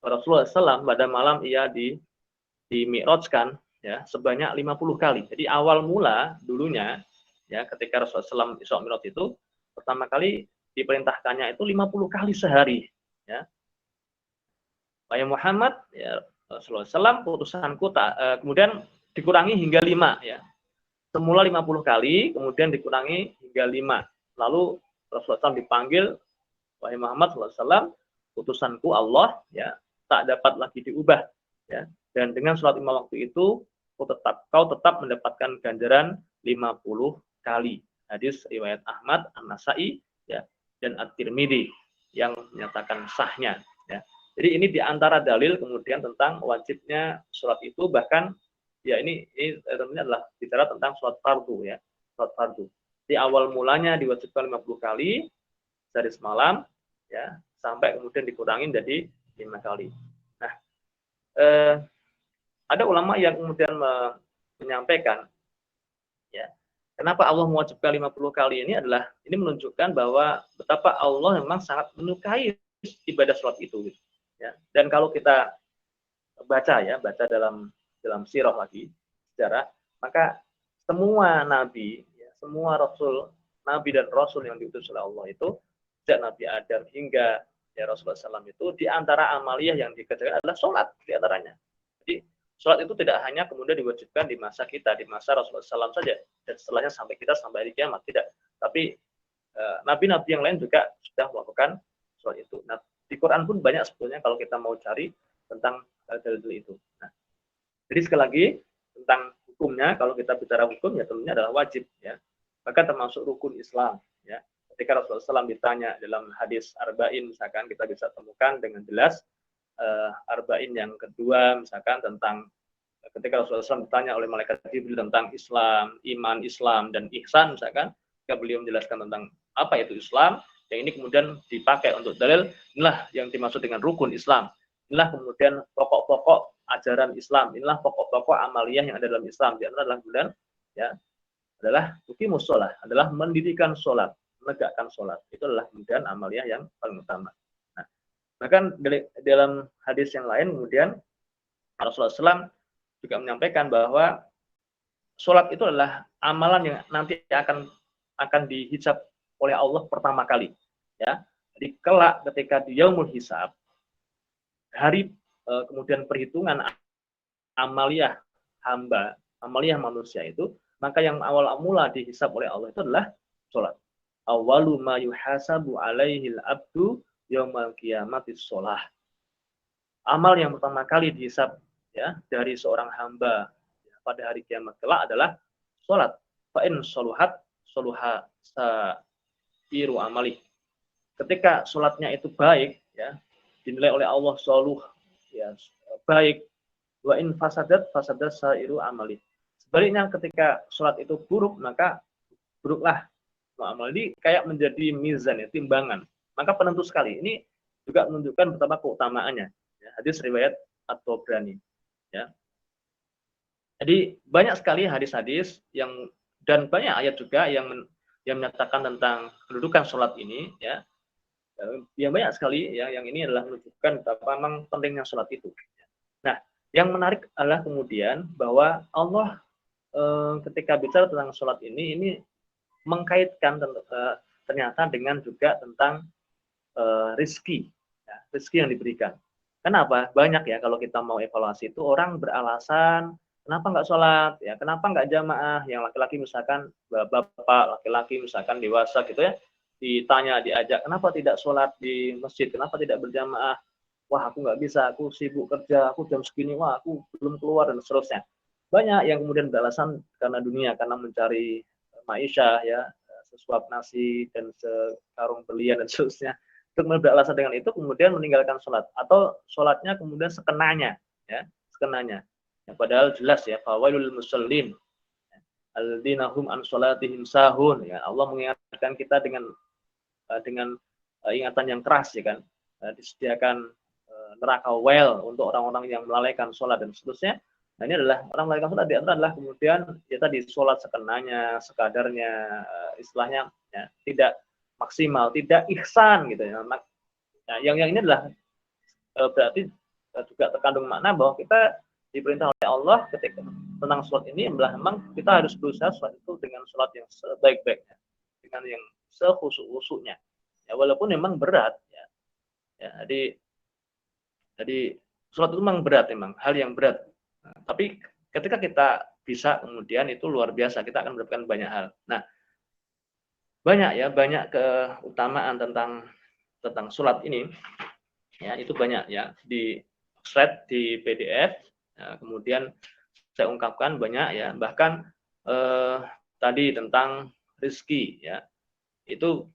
Rasulullah SAW pada malam ia di-mi'rajkan ya, sebanyak 50 kali. Jadi awal mula dulunya ya, ketika Rasulullah SAW Isra Mi'raj itu pertama kali diperintahkannya itu 50 kali sehari ya. Wahai Muhammad ya Rasulullah SAW, putusanku kemudian dikurangi hingga 5 ya. Semula 50 kali, kemudian dikurangi hingga 5. Lalu Rasulullah SAW dipanggil, wahai Muhammad SAW, putusanku Allah ya tak dapat lagi diubah ya. Dan dengan sholat 5 waktu itu kau tetap mendapatkan ganjaran 50 kali. Hadis riwayat Ahmad, An-Nasai ya, dan At-Tirmidzi yang menyatakan sahnya ya. Jadi ini diantara dalil kemudian tentang wajibnya sholat itu, bahkan ya ini tentunya adalah bicara tentang sholat fardu ya, sholat fardu. Di awal mulanya diwajibkan 50 kali sehari semalam, ya, sampai kemudian dikurangi jadi 5 kali. Nah, ada ulama yang kemudian menyampaikan, ya, kenapa Allah mewajibkan 50 kali ini adalah ini menunjukkan bahwa betapa Allah memang sangat menyukai ibadah sholat itu, gitu. Ya. Dan kalau kita baca dalam sirah lagi sejarah, maka semua nabi, ya, semua rasul, nabi dan rasul yang diutus oleh Allah itu sejak Nabi Adam hingga ya Rasulullah SAW itu di antara amaliyah yang dikerjakan adalah sholat di antaranya. Jadi sholat itu tidak hanya kemudian diwajibkan di masa kita, di masa Rasulullah SAW saja, dan setelahnya sampai kita sampai hari kiamat, tidak. Tapi nabi-nabi yang lain juga sudah melakukan sholat itu. Nah, di Quran pun banyak sebetulnya kalau kita mau cari tentang dalil itu. Nah, jadi sekali lagi tentang hukumnya, kalau kita bicara hukum ya tentunya adalah wajib, ya. Bahkan termasuk rukun Islam, ya. Ketika Rasulullah SAW ditanya dalam hadis Arba'in, misalkan kita bisa temukan dengan jelas Arba'in yang kedua, misalkan tentang ketika Rasulullah SAW ditanya oleh malaikat Jibril tentang Islam, iman, Islam, dan ihsan, misalkan, ketika beliau menjelaskan tentang apa itu Islam, yang ini kemudian dipakai untuk dalil, inilah yang dimaksud dengan rukun Islam. Inilah kemudian pokok-pokok ajaran Islam, inilah pokok-pokok amaliyah yang ada dalam Islam. Di antara adalah kemudian ya adalah tuqimus shalah, adalah mendirikan sholat, menegakkan sholat. Itu adalah kemudian amaliyah yang paling utama. Nah, bahkan dalam hadis yang lain kemudian Rasulullah SAW juga menyampaikan bahwa sholat itu adalah amalan yang nanti akan dihisab oleh Allah pertama kali. Ya, jadi kelak ketika di yaumul hisab, hari kemudian perhitungan amaliyah hamba, amaliyah manusia itu, maka yang awal mula dihisab oleh Allah itu adalah sholat. Awalu ma yuhasabu alaihil abdu yaumal qiyamatis sholah. Amal yang pertama kali dihisab ya dari seorang hamba ya, pada hari kiamat kelak adalah sholat. Fa in sholuhat sholuha sairu amali. Ketika sholatnya itu baik ya, dinilai oleh Allah sholuh ya baik, wa in fasadat sairu amali. Sebaliknya ketika sholat itu buruk, maka buruklah amal. Ini kayak menjadi mizan ya, timbangan. Maka penentu sekali. Ini juga menunjukkan betapa keutamaannya. Ya, hadis riwayat At-Tabrani. Ya. Jadi banyak sekali hadis-hadis yang dan banyak ayat juga yang menyatakan tentang kedudukan sholat ini. Ya, yang banyak sekali. Ya, yang ini adalah menunjukkan betapa memang pentingnya sholat itu. Nah, yang menarik adalah kemudian bahwa Allah ketika bicara tentang sholat ini mengkaitkan ternyata dengan juga tentang rezeki, ya, rezeki yang diberikan. Kenapa? Banyak ya kalau kita mau evaluasi itu orang beralasan kenapa nggak sholat, ya kenapa nggak jamaah, yang laki-laki misalkan bapak laki-laki misalkan dewasa gitu ya, ditanya diajak kenapa tidak sholat di masjid, kenapa tidak berjamaah, wah aku nggak bisa, aku sibuk kerja, aku jam segini, wah aku belum keluar dan seterusnya. Banyak yang kemudian beralasan karena dunia, karena mencari maisha ya, sesuap nasi dan sekarung belian dan seterusnya. Untuk beralasan dengan itu kemudian meninggalkan sholat atau sholatnya kemudian sekenanya ya, sekenanya. Ya, padahal jelas ya, fawailul musallin alladzina hum an sholatihim sahun, ya. Allah mengingatkan kita dengan ingatan yang keras ya kan. Disediakan neraka wail untuk orang-orang yang melalaikan sholat dan seterusnya. Nah, ini adalah orang melalaikan sholat di antara adalah kemudian ya tadi sholat sekenanya, sekadarnya, istilahnya ya, tidak maksimal, tidak ihsan gitu ya. Nah, yang ini adalah berarti juga terkandung makna bahwa kita diperintah oleh Allah ketika tentang sholat ini adalah memang kita harus berusaha sholat itu dengan sholat yang sebaik-baiknya, dengan yang sekhusyuk-khusyuknya. Ya, walaupun memang berat ya. Ya, jadi sholat itu memang berat, memang hal yang berat. Nah, tapi ketika kita bisa kemudian itu luar biasa, kita akan mendapatkan banyak hal. Nah, banyak keutamaan tentang sholat ini. Ya, itu banyak ya di slide di PDF. Ya, kemudian saya ungkapkan banyak ya, bahkan tadi tentang rezeki ya. Itu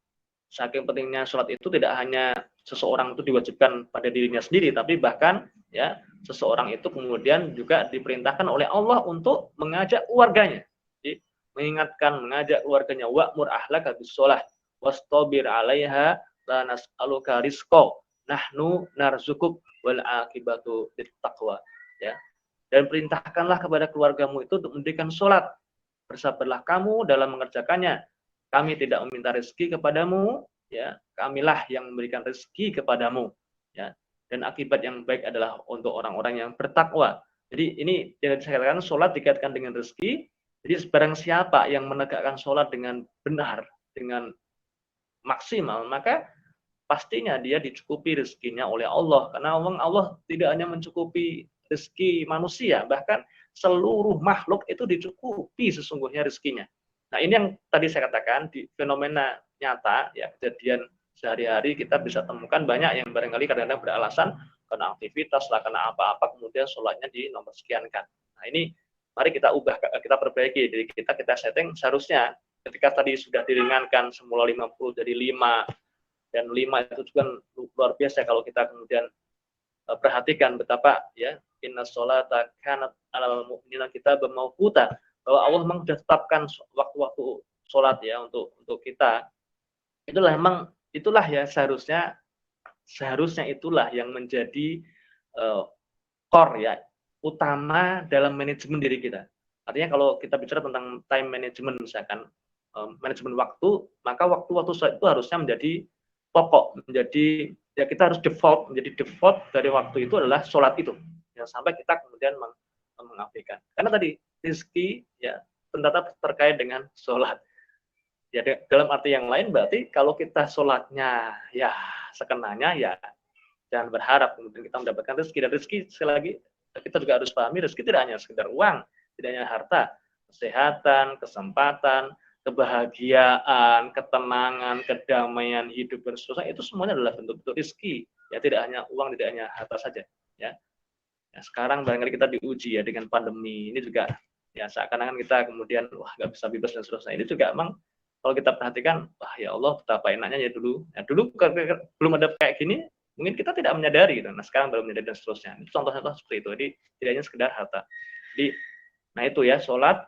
saking pentingnya sholat itu tidak hanya seseorang itu diwajibkan pada dirinya sendiri, tapi bahkan ya seseorang itu kemudian juga diperintahkan oleh Allah untuk mengajak keluarganya. Jadi mengajak keluarganya, wa'mur ahlaka bis-shalah wastabir 'alaiha la nas'aluka rizqa, nahnu narzukuk wal akibatu littaqwa. Ya. Dan perintahkanlah kepada keluargamu itu untuk mendirikan sholat. Bersabarlah kamu dalam mengerjakannya. Kami tidak meminta rezeki kepadamu, ya. Kamilah yang memberikan rezeki kepadamu, ya. Dan akibat yang baik adalah untuk orang-orang yang bertakwa. Jadi ini yang dikatakan sholat dikaitkan dengan rezeki. Jadi barang siapa yang menegakkan sholat dengan benar, dengan maksimal, maka pastinya dia dicukupi rezekinya oleh Allah. Karena Allah tidak hanya mencukupi rezeki manusia, bahkan seluruh makhluk itu dicukupi sesungguhnya rezekinya. Nah, ini yang tadi saya katakan di fenomena nyata, ya, kejadian sehari-hari kita bisa temukan banyak yang barangkali kadang-kadang beralasan karena aktivitas lah, karena apa-apa, kemudian sholatnya di nomor sekiankan. Nah, ini mari kita ubah, kita perbaiki diri kita setting seharusnya ketika tadi sudah diringankan semula 50 jadi 5, dan 5 itu juga luar biasa kalau kita kemudian perhatikan betapa, ya, inna sholata kanat alal mu'minina kitaban mauquta, bahwa Allah memang sudah tetapkan waktu-waktu sholat, ya, untuk kita. Itulah ya seharusnya itulah yang menjadi core, ya, utama dalam manajemen diri kita. Artinya kalau kita bicara tentang time management, misalkan manajemen waktu, maka waktu-waktu sholat itu harusnya menjadi pokok, menjadi, ya, kita harus menjadi default dari waktu itu adalah sholat itu, yang sampai kita kemudian mengabaikan. Karena tadi rezeki, ya, tetap terkait dengan sholat. Ya, dalam arti yang lain berarti kalau kita sholatnya, ya, sekenanya, ya, jangan berharap kemudian kita mendapatkan rezeki. Dan rezeki, sekali lagi, kita juga harus pahami rezeki tidak hanya sekedar uang, tidak hanya harta, kesehatan, kesempatan, kebahagiaan, ketenangan, kedamaian hidup bersosial, itu semuanya adalah bentuk-bentuk rezeki. Ya, tidak hanya uang, tidak hanya harta saja. Ya. Ya, sekarang barangkali kita diuji, ya, dengan pandemi ini juga, ya, seakan-akan kita kemudian wah nggak bisa bebas dan seterusnya. Ini juga emang kalau kita perhatikan, wah ya Allah betapa enaknya ya dulu. Ya, dulu belum ada kayak gini, mungkin kita tidak menyadari gitu. Nah, sekarang baru menyadari dan seterusnya. Itu contoh-contoh seperti itu. Jadi tidak hanya sekedar harta. Jadi, nah itu ya, sholat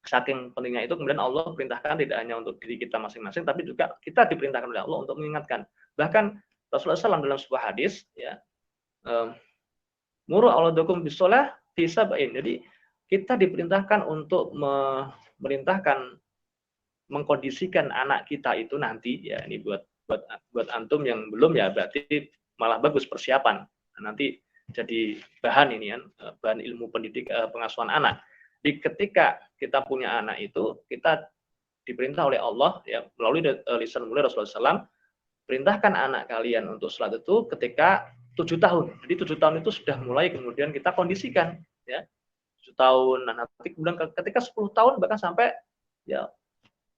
saking pentingnya itu kemudian Allah perintahkan tidak hanya untuk diri kita masing-masing, tapi juga kita diperintahkan oleh Allah untuk mengingatkan. Bahkan Rasulullah SAW dalam sebuah hadis, ya, muru auladakum bisolah fi sab'in. Jadi kita diperintahkan untuk memerintahkan mengkondisikan anak kita itu nanti, ya, ini buat antum yang belum, ya, berarti malah bagus persiapan. Nah, nanti jadi bahan ini kan, bahan ilmu pendidik pengasuhan anak. Di ketika kita punya anak itu, kita diperintah oleh Allah, ya, melalui lisan mulia Rasulullah SAW, perintahkan anak kalian untuk sholat itu ketika 7 tahun. Jadi 7 tahun itu sudah mulai kemudian kita kondisikan, ya, 7 tahun. Nah, nanti kemudian ketika 10 tahun bahkan sampai, ya,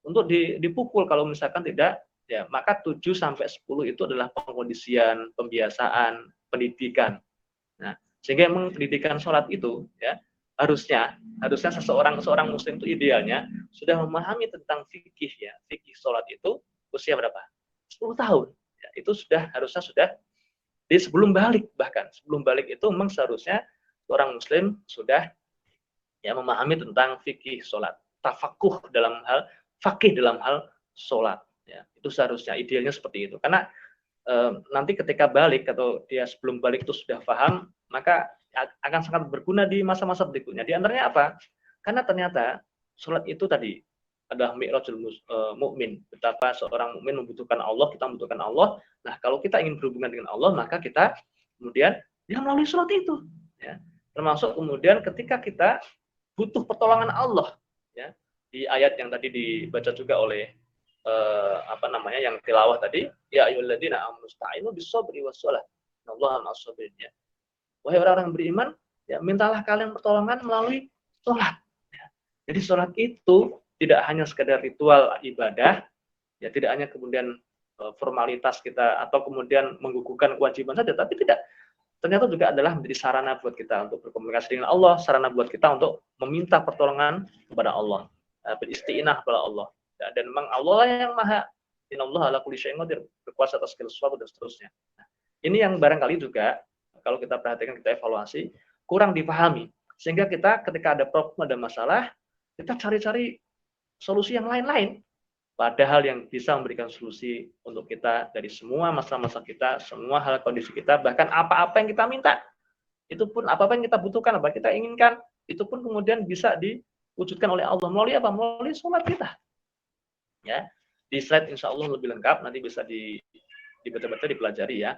untuk dipukul kalau misalkan tidak, ya, maka 7 sampai 10 itu adalah pengkondisian, pembiasaan, pendidikan. Nah, sehingga memang pendidikan sholat itu, ya, harusnya seorang muslim itu idealnya sudah memahami tentang fikih, ya, fikih sholat itu usia berapa? 10 tahun. Ya, itu harusnya sudah di sebelum balik, bahkan sebelum balik itu memang seharusnya seorang muslim sudah, ya, memahami tentang fikih sholat, tafakuh dalam hal fakih dalam hal sholat, ya, itu seharusnya idealnya seperti itu. Karena nanti ketika balik atau dia sebelum balik itu sudah paham, maka akan sangat berguna di masa-masa berikutnya. Di antaranya apa? Karena ternyata sholat itu tadi adalah mi'rajul mukmin. Betapa seorang mukmin membutuhkan Allah, kita membutuhkan Allah. Nah, kalau kita ingin berhubungan dengan Allah, maka kita kemudian, ya, melalui sholat itu, ya. Termasuk kemudian ketika kita butuh pertolongan Allah, ya, di ayat yang tadi dibaca juga oleh yang tilawah tadi, ya ayyuhalladzina amanu sta'inu bis-sabri was-shalah innallaha ma'as-sabirin. Wahai orang-orang yang beriman, ya, mintalah kalian pertolongan melalui sholat. Ya. Jadi sholat itu tidak hanya sekedar ritual ibadah, ya, tidak hanya kemudian formalitas kita atau kemudian menggugurkan kewajiban saja, tapi tidak. Ternyata juga adalah menjadi sarana buat kita untuk berkomunikasi dengan Allah, sarana buat kita untuk meminta pertolongan kepada Allah, beristighfar kepada Allah. Dan memang Allah yang maha, innallaha ala kulli syai'in qadir, berkuasa atas segala sesuatu dan seterusnya. Nah, ini yang barangkali juga kalau kita perhatikan, kita evaluasi, kurang dipahami. Sehingga kita ketika ada problem, ada masalah, kita cari-cari solusi yang lain-lain. padahal yang bisa memberikan solusi untuk kita dari semua masalah-masalah kita, semua hal kondisi kita, bahkan apa-apa yang kita minta, itu pun apa-apa yang kita butuhkan, apa kita inginkan, itu pun kemudian bisa diwujudkan oleh Allah melalui apa? Melalui sholat kita. Ya, di slide insya Allah lebih lengkap, nanti bisa dibaca-baca, dipelajari ya.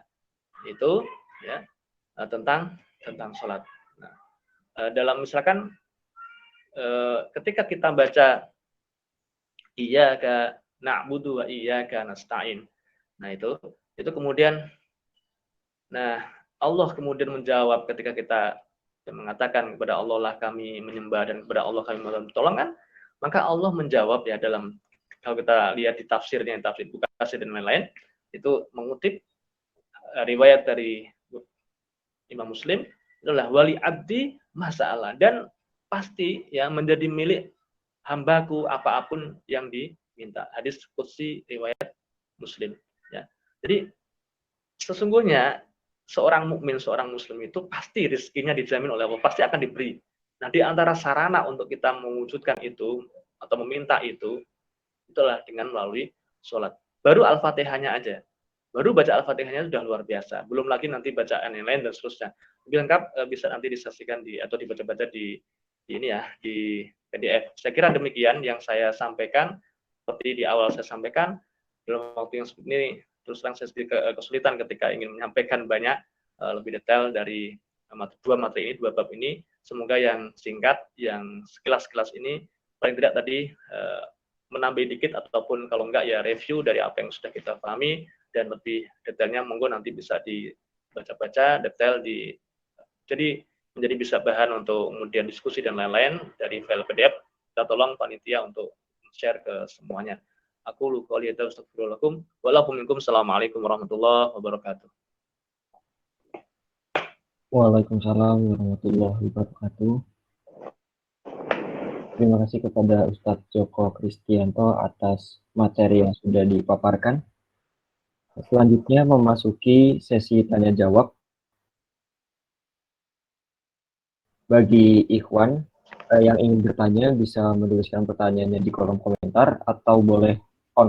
Itu ya tentang sholat. Nah, dalam misalkan ketika kita baca iyyaka na'budu wa iyyaka nasta'in. Nah, itu kemudian Allah kemudian menjawab ketika kita mengatakan kepada Allah lah kami menyembah dan kepada Allah kami memohon pertolongan, maka Allah menjawab ya dalam, kalau kita lihat di tafsirnya, tafsir Bukasir dan lain-lain, itu mengutip riwayat dari Imam Muslim, adalah wali abdi masalah, dan pasti ya menjadi milik hambaku apapun yang diminta. Hadis qudsi riwayat Muslim ya. Jadi sesungguhnya seorang mukmin, seorang muslim itu pasti rezekinya dijamin oleh Allah, pasti akan diberi. Nah, di antara sarana untuk kita mewujudkan itu atau meminta itu, itulah dengan melalui sholat. Baru Al-Fatihahnya aja. Baru baca Al-Fatihahnya sudah luar biasa. Belum lagi nanti bacaan yang lain dan seterusnya. Lebih lengkap bisa nanti disaksikan atau dibaca-baca di ini ya, di PDF. Saya kira demikian yang saya sampaikan. Seperti di awal saya sampaikan, dalam waktu yang seperti ini, terus terang saya sedikit kesulitan ketika ingin menyampaikan banyak lebih detail dari dua materi ini, dua bab ini. Semoga yang singkat, yang sekilas-sekilas ini, paling tidak tadi menambah dikit, ataupun kalau enggak ya review dari apa yang sudah kita pahami, dan lebih detailnya monggo nanti bisa dibaca-baca detail jadi menjadi bisa bahan untuk kemudian diskusi dan lain-lain dari file PDF. Kita tolong panitia untuk share ke semuanya. Aku lupa lihat astagfirullahaladzim. Assalamualaikum warahmatullahi wabarakatuh. Waalaikumsalam warahmatullahi wabarakatuh. Terima kasih kepada Ustadz Joko Kristianto atas materi yang sudah dipaparkan. Selanjutnya memasuki sesi tanya jawab. Bagi ikhwan yang ingin bertanya bisa menuliskan pertanyaannya di kolom komentar atau boleh on